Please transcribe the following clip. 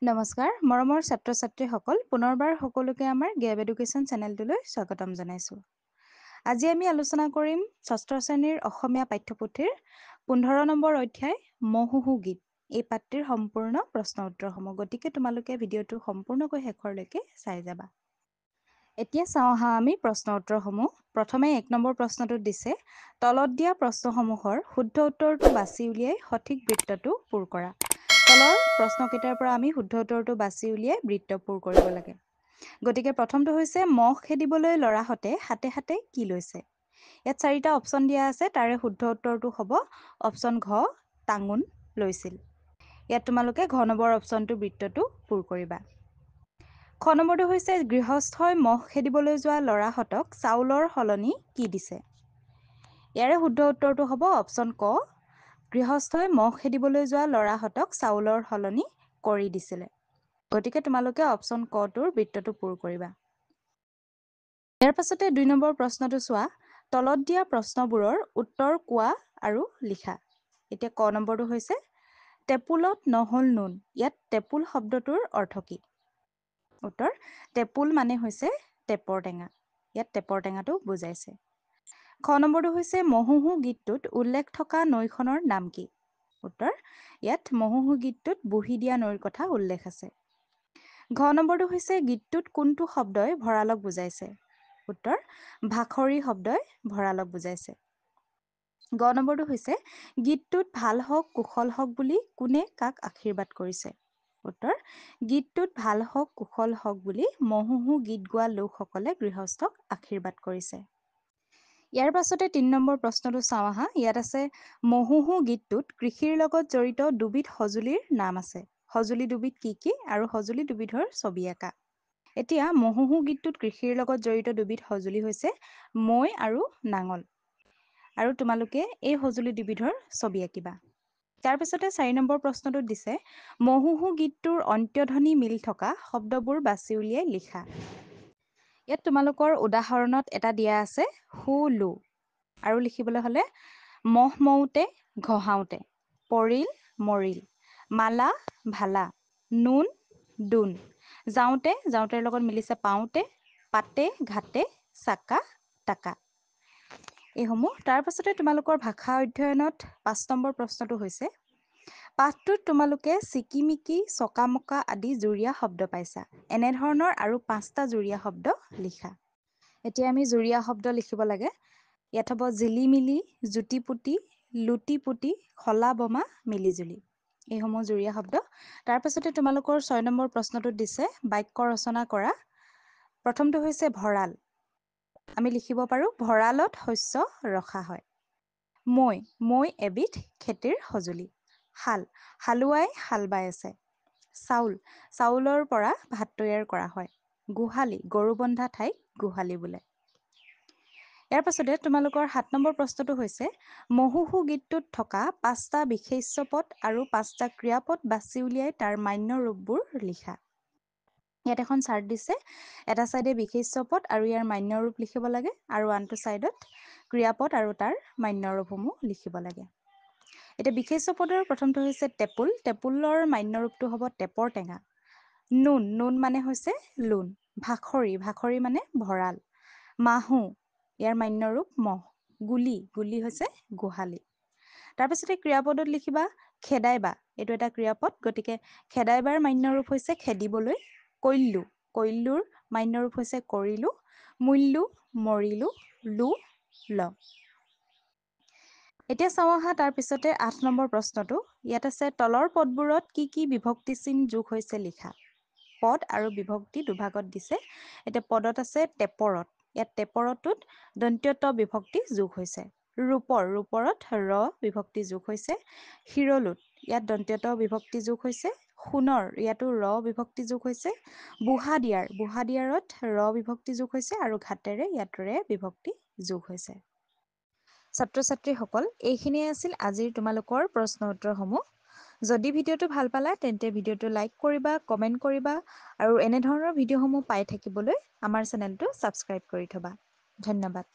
নমস্কাৰ মৰমৰ ছাত্ৰ ছাত্ৰীসকল পুনৰবাৰ সকলোকে আমাৰ গেব এডুকেশ্যন চেনেলটোলৈ স্বাগতম জনাইছোঁ। আজি আমি আলোচনা কৰিম ষষ্ঠ শ্ৰেণীৰ অসমীয়া পাঠ্যপুথিৰ 15 নম্বৰ অধ্যায় মহোহো গীত এই পাঠটিৰ সম্পূৰ্ণ প্ৰশ্ন উত্তৰসমূহ। গতিকে তোমালোকে ভিডিঅ'টো সম্পূৰ্ণকৈ শেষৰলৈকে চাই যাবা। এতিয়া চাওঁ আহা আমি প্ৰশ্ন উত্তৰসমূহ। প্ৰথমে 1 নম্বৰ প্ৰশ্নটোত দিছে তলত দিয়া প্ৰশ্নসমূহৰ শুদ্ধ উত্তৰটো বাছি উলিয়াই সঠিক বৃত্তটো পূৰ কৰা। তলৰ প্ৰশ্নকেইটাৰ পৰা আমি শুদ্ধ উত্তৰটো বাছি উলিয়াই বৃত্ত পূৰ কৰিব লাগে। গতিকে প্ৰথমটো হৈছে মহ খেদিবলৈ ল'ৰাহঁতে হাতে হাতে কি লৈছে। ইয়াত 4টা অপচন দিয়া আছে, তাৰে শুদ্ধ উত্তৰটো হ'ব অপচন ঘ টাঙোন লৈছিল। ইয়াত তোমালোকে ঘ নম্বৰ অপচনটো বৃত্তটো পূৰ কৰিবা। খ নম্বৰটো হৈছে গৃহস্থই মহ খেদিবলৈ যোৱা ল'ৰাহঁতক চাউলৰ সলনি কি দিছে। ইয়াৰে শুদ্ধ উত্তৰটো হ'ব অপচন ক গৃহস্থই মহ খেদিবলৈ যোৱা ল'ৰাহঁতক চাউলৰ সলনি কৰি দিছিলে। গতিকে তোমালোকে অপচন ক টোৰ বৃত্তটো পূৰ কৰিবা। ইয়াৰ পাছতে 2 নম্বৰ প্ৰশ্নটো চোৱা তলত দিয়া প্ৰশ্নবোৰৰ উত্তৰ কোৱা আৰু লিখা। এতিয়া ক নম্বৰটো হৈছে টেপুলত নহল নুন। ইয়াত টেপুল শব্দটোৰ অৰ্থ কি? উত্তৰ টেপুল মানে হৈছে টেপৰ টেঙা। ইয়াত টেপৰ টেঙাটো বুজাইছে। খ নম্বৰটো হৈছে মহোহো গীতটোত উল্লেখ থকা নৈখনৰ নাম কি? উত্তৰ ইয়াত মহোহো গীতটোত বুহি দিয়া নৈৰ কথা উল্লেখ আছে। ঘ নম্বৰটো হৈছে গীতটোত কোনটো শব্দই ভঁৰালক বুজাইছে? উত্তৰ ভাখৰি শব্দই ভঁৰালক বুজাইছে। গ নম্বৰটো হৈছে গীতটোত ভাল হওক কুশল হওক বুলি কোনে কাক আশীৰ্বাদ কৰিছে? উত্তৰ গীতটোত ভাল হওক কুশল হওক বুলি মহোহো গীত গোৱা লোকসকলে গৃহস্থক আশীৰ্বাদ কৰিছে। ইয়াৰ পাছতে 3 নম্বৰ প্ৰশ্নটো চাওঁ আহা। ইয়াত আছে মহোহো গীতটোত কৃষিৰ লগত জড়িত দুবিধ সঁজুলিৰ নাম আছে। সঁজুলি দুবিধ কি কি আৰু সঁজুলি দুবিধৰ ছবি আঁকা। এতিয়া মহোহো গীতটোত কৃষিৰ লগত জড়িত দুবিধ সঁজুলি হৈছে মৈ আৰু নাঙল। আৰু তোমালোকে এই সঁজুলি দুবিধৰ ছবি আঁকিবা। তাৰপিছতে 4 নম্বৰ প্ৰশ্নটোত দিছে মহোহো গীতটোৰ অন্ত্যধ্বনি মিল থকা শব্দবোৰ বাছি উলিয়াই লিখা। ইয়াত তোমালোকৰ উদাহৰণত এটা দিয়া আছে হু লু। আৰু লিখিবলৈ হ'লে মহ মওঁতে ঘঁহাওঁতে, পৰিল মৰিল, মালা ভালা, নুন দোন, যাওঁতে যাওঁতেৰ লগত মিলিছে পাওঁতে, পাতে ঘাটে, চাকা টাকা। এইসমূহ। তাৰ পাছতে তোমালোকৰ ভাষা অধ্যয়নত 5 নম্বৰ প্ৰশ্নটো হৈছে পাঠটোত তোমালোকে চিকিমিকি চকামকা আদি জুৰীয়া শব্দ পাইছা। এনেধৰণৰ আৰু 5টা জুৰীয়া শব্দ লিখা। এতিয়া আমি জুৰীয়া শব্দ লিখিব লাগে। ইয়াত হ'ব জিলিমিলি, জুতিপুতি, লুটিপুতি, খলা বমা, মিলিজুলি। এইসমূহ জুৰীয়া শব্দ। তাৰ পাছতে তোমালোকৰ 6 নম্বৰ প্ৰশ্নটোত দিছে বাক্য ৰচনা কৰা। প্ৰথমটো হৈছে ভঁৰাল। আমি লিখিব পাৰো ভঁৰালত শস্য ৰখা হয়। মৈ এবিধ খেতিৰ সঁজুলি। শাল হালুৱাই হাল বাই আছে। চাউলৰ পৰা ভাত তৈয়াৰ কৰা হয়। গোহালি গৰু বন্ধা ঠাইক গোহালি বোলে। ইয়াৰ পাছতে তোমালোকৰ 7 নম্বৰ প্ৰশ্নটো হৈছে মহোহো গীতটোত থকা 5টা বিশেষ্য পদ আৰু 5টা ক্ৰিয়াপদ বাছি উলিয়াই তাৰ মান্য ৰূপবোৰ লিখা। ইয়াত এখন চাৰ্ট দিছে। এটা চাইডে বিশেষ্য পদ আৰু ইয়াৰ মান্য ৰূপ লিখিব লাগে আৰু আনটো চাইডত ক্ৰিয়াপদ আৰু তাৰ মান্য ৰূপসমূহ লিখিব লাগে। এতিয়া বিশেষ্য পদৰ প্ৰথমটো হৈছে টেপুল। টেপুলৰ মান্য ৰূপটো হ'ব টেপৰ টেঙা। নুন মানে হৈছে লোন। ভাখৰি মানে ভঁৰাল। মাহু ইয়াৰ মান্য ৰূপ মহ। গুলি হৈছে গোহালি। তাৰপিছতে ক্ৰিয়াপদত লিখিবা খেদাইবা। এইটো এটা ক্ৰিয়াপদ, গতিকে খেদাইবাৰ মান্য ৰূপ হৈছে খেদিবলৈ। কৈল্লুৰ মান্য ৰূপ হৈছে কৰিলো। মূল্যু মৰিলো, ল। এতিয়া চাওঁ আহা তাৰপিছতে 8 নম্বৰ প্ৰশ্নটো। ইয়াত আছে তলৰ পদবোৰত কি কি বিভক্তি চিন যোগ হৈছে লিখা। পদ আৰু বিভক্তি দুভাগত দিছে। এতিয়া পদত আছে টেপৰত। ইয়াত টেপৰটোত দন্ত্য বিভক্তি যোগ হৈছে। ৰূপৰত ৰ বিভক্তি যোগ হৈছে। শিৰলুত ইয়াত দন্ত্য বিভক্তি যোগ হৈছে। সোণৰ ইয়াতো ৰ বিভক্তি যোগ হৈছে। বুহাদিয়াৰত ৰ বিভক্তি যোগ হৈছে আৰু ঘাটেৰে ইয়াত ৰে বিভক্তি যোগ হৈছে। ছাত্ৰ ছাত্ৰীসকল এইখিনিয়ে আছিল আজিৰ তোমালোকৰ প্ৰশ্ন উত্তৰসমূহ। যদি ভিডিঅ'টো ভাল পালা তেন্তে ভিডিঅ'টো লাইক কৰিবা, কমেণ্ট কৰিবা আৰু এনেধৰণৰ ভিডিঅ'সমূহ পাই থাকিবলৈ আমাৰ চেনেলটো ছাবস্ক্ৰাইব কৰি থবা। ধন্যবাদ।